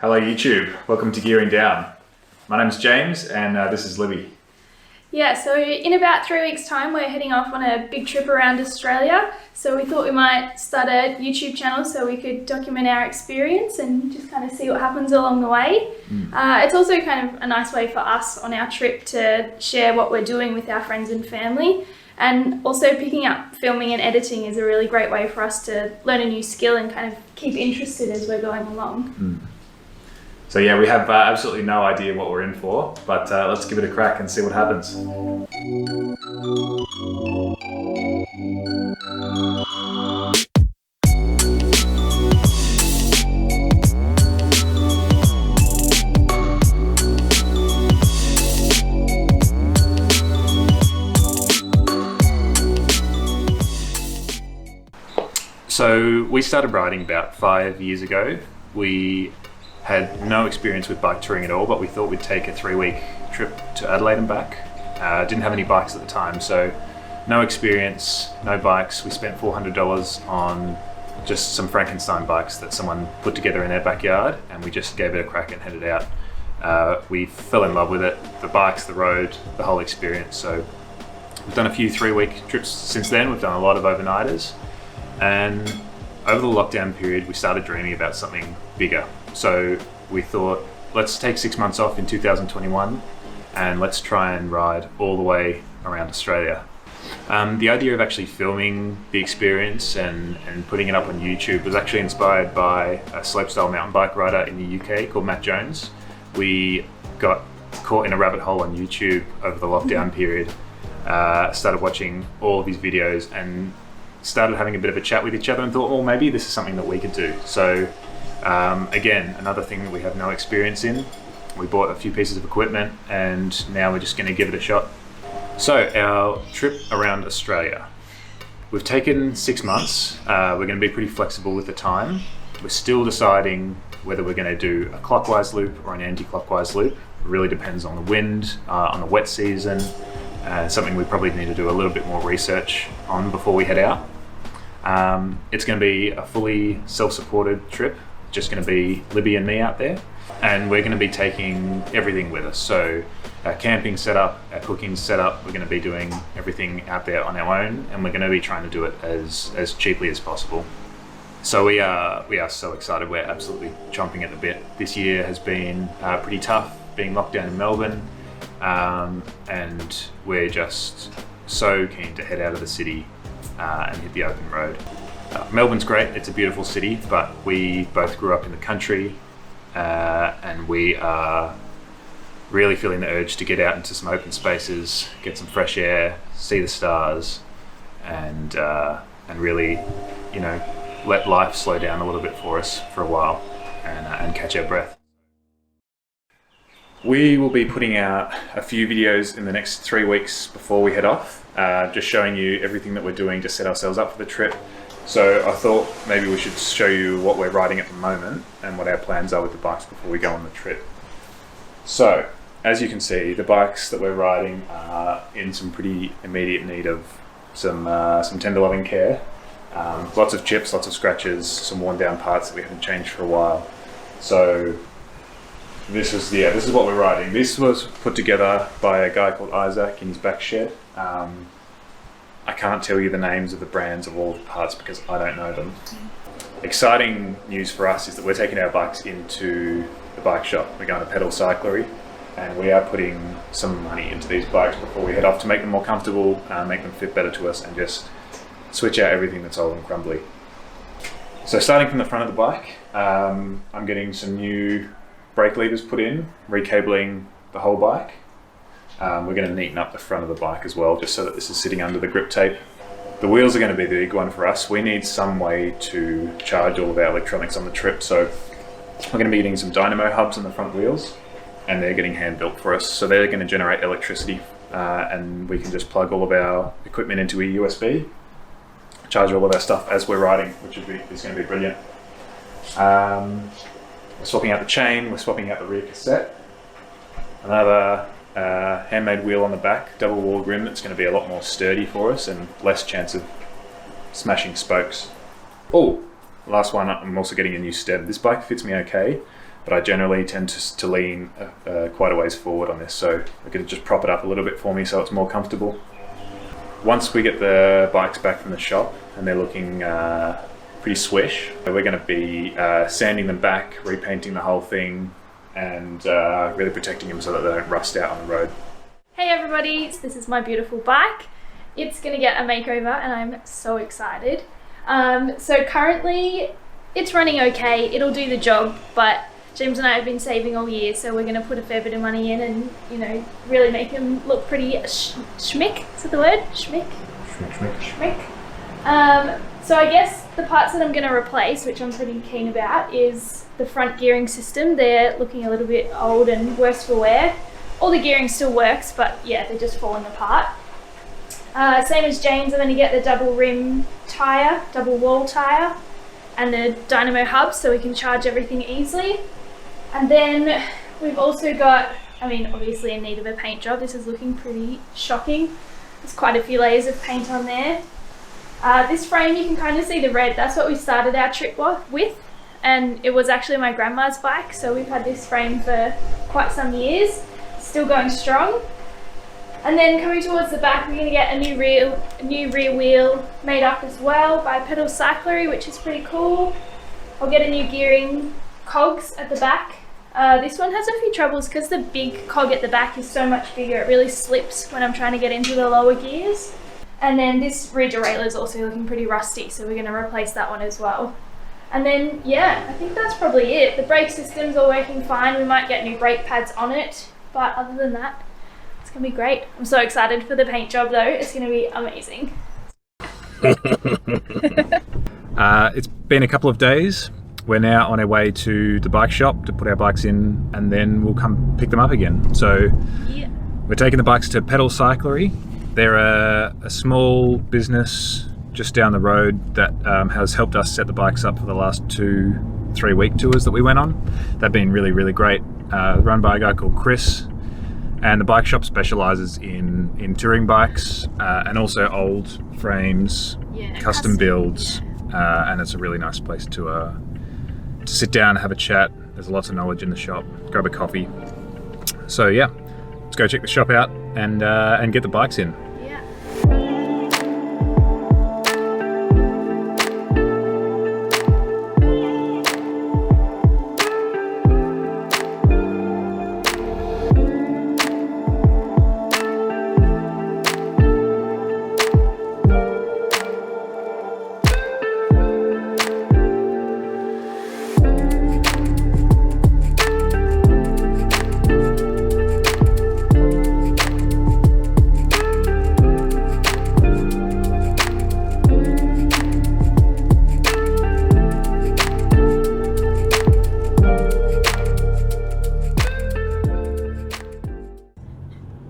Hello YouTube, welcome to Gearing Down. My name is James and this is Libby. Yeah, so in about 3 weeks' time we're heading off on a big trip around Australia. So we thought we might start a YouTube channel so we could document our experience and just kind of see what happens along the way. It's also kind of a nice way for us on our trip to share what we're doing with our friends and family. And also picking up filming and editing is a really great way for us to learn a new skill and kind of keep interested as we're going along. So yeah, we have absolutely no idea what we're in for, but let's give it a crack and see what happens. So we started riding about 5 years ago. We had no experience with bike touring at all, but we thought we'd take a 3-week trip to Adelaide and back. Didn't have any bikes at the time, so no experience, no bikes. We spent $400 on just some Frankenstein bikes that someone put together in their backyard, and we just gave it a crack and headed out. We fell in love with it, the bikes, the road, the whole experience. So we've done a few 3-week trips since then. We've done a lot of overnighters, and over the lockdown period we started dreaming about something bigger. So we thought, let's take 6 months off in 2021 and let's try and ride all the way around Australia. The idea of actually filming the experience and putting it up on YouTube was actually inspired by a slopestyle mountain bike rider in the UK called Matt Jones. We got caught in a rabbit hole on YouTube over the lockdown period, started watching all of his videos and started having a bit of a chat with each other and thought, well, maybe this is something that we could do. So again, another thing that we have no experience in. We bought a few pieces of equipment and now we're just going to give it a shot. So our trip around Australia. We've taken 6 months. We're going to be pretty flexible with the time. We're still deciding whether we're going to do a clockwise loop or an anti-clockwise loop. It really depends on the wind, on the wet season. Something we probably need to do a little bit more research on before we head out. It's going to be a fully self-supported trip, just going to be Libby and me out there, and we're going to be taking everything with us. So our camping setup, our cooking setup, we're going to be doing everything out there on our own, and we're going to be trying to do it as cheaply as possible. So we are so excited. We're absolutely chomping at the bit. This year has been pretty tough, being locked down in Melbourne, and we're just so keen to head out of the city and hit the open road. Melbourne's great, it's a beautiful city, but we both grew up in the country and we are really feeling the urge to get out into some open spaces, get some fresh air, see the stars, and really, let life slow down a little bit for us for a while and catch our breath. We will be putting out a few videos in the next 3 weeks before we head off, just showing you everything that we're doing to set ourselves up for the trip. So I thought maybe we should show you what we're riding at the moment and what our plans are with the bikes before we go on the trip. So, as you can see, the bikes that we're riding are in some pretty immediate need of some tender loving care. Lots of chips, lots of scratches, some worn down parts that we haven't changed for a while. So this is what we're riding. This was put together by a guy called Isaac in his back shed. I can't tell you the names of the brands of all the parts because I don't know them. Exciting news for us is that we're taking our bikes into the bike shop. We're going to pedal Cyclery, and we are putting some money into these bikes before we head off to make them more comfortable, make them fit better to us, and just switch out everything that's old and crumbly. So starting from the front of the bike, I'm getting some new brake levers put in, recabling the whole bike. We're going to neaten up the front of the bike as well, just so that this is sitting under the grip tape. The wheels are going to be the big one for us. We need some way to charge all of our electronics on the trip, so we're going to be getting some dynamo hubs on the front wheels, and they're getting hand built for us. So they're going to generate electricity, and we can just plug all of our equipment into a USB, charge all of our stuff as we're riding, which is going to be brilliant. We're swapping out the chain, we're swapping out the rear cassette. Another handmade wheel on the back, double wall rim that's going to be a lot more sturdy for us and less chance of smashing spokes. Oh, last one, I'm also getting a new stem. This bike fits me okay, but I generally tend to lean quite a ways forward on this, so we're going to just prop it up a little bit for me so it's more comfortable. Once we get the bikes back from the shop and they're looking pretty swish, we're going to be sanding them back, repainting the whole thing, and really protecting them so that they don't rust out on the road. Hey everybody, this is my beautiful bike. It's going to get a makeover and I'm so excited. So currently it's running okay, it'll do the job, but James and I have been saving all year, so we're going to put a fair bit of money in and, you know, really make him look pretty schmick. Is that the word? Schmick? Schmick. So I guess the parts that I'm going to replace, which I'm pretty keen about, is the front gearing system. They're looking a little bit old and worse for wear. All the gearing still works, but yeah, they're just falling apart. Same as James, I'm going to get the double rim tyre, double wall tyre, and the dynamo hub so we can charge everything easily. And then we've also got, I mean, obviously in need of a paint job. This is looking pretty shocking. There's quite a few layers of paint on there. This frame, you can kind of see the red. That's what we started our trip with, and it was actually my grandma's bike, so we've had this frame for quite some years. Still going strong. And then coming towards the back, we're going to get a new rear wheel made up as well by Cyclery, which is pretty cool. I'll get a new gearing cogs at the back. This one has a few troubles because the big cog at the back is so much bigger. It really slips when I'm trying to get into the lower gears. And then this rear derailleur is also looking pretty rusty, so we're going to replace that one as well. And then, yeah, I think that's probably it. The brake system's all working fine. We might get new brake pads on it, but other than that, it's going to be great. I'm so excited for the paint job though. It's going to be amazing. It's been a couple of days. We're now on our way to the bike shop to put our bikes in, and then we'll come pick them up again. So yeah, we're taking the bikes to Cyclery. They're a small business just down the road that has helped us set the bikes up for the last 2-3 week tours that we went on. They've been really, really great. Run by a guy called Chris. And the bike shop specialises in touring bikes and also old frames, custom builds, and it's a really nice place to sit down, have a chat. There's lots of knowledge in the shop. Grab a coffee. So yeah, let's go check the shop out and get the bikes in.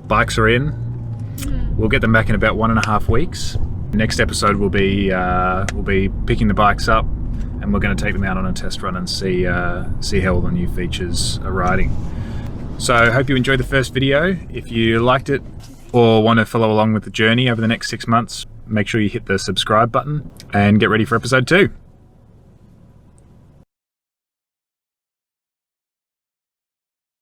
Bikes are in. We'll get them back in about 1.5 weeks. Next episode we'll be picking the bikes up, and we're going to take them out on a test run and see how all the new features are riding. So I hope you enjoyed the first video. If you liked it or want to follow along with the journey over the next 6 months, make sure you hit the subscribe button and get ready for episode 2.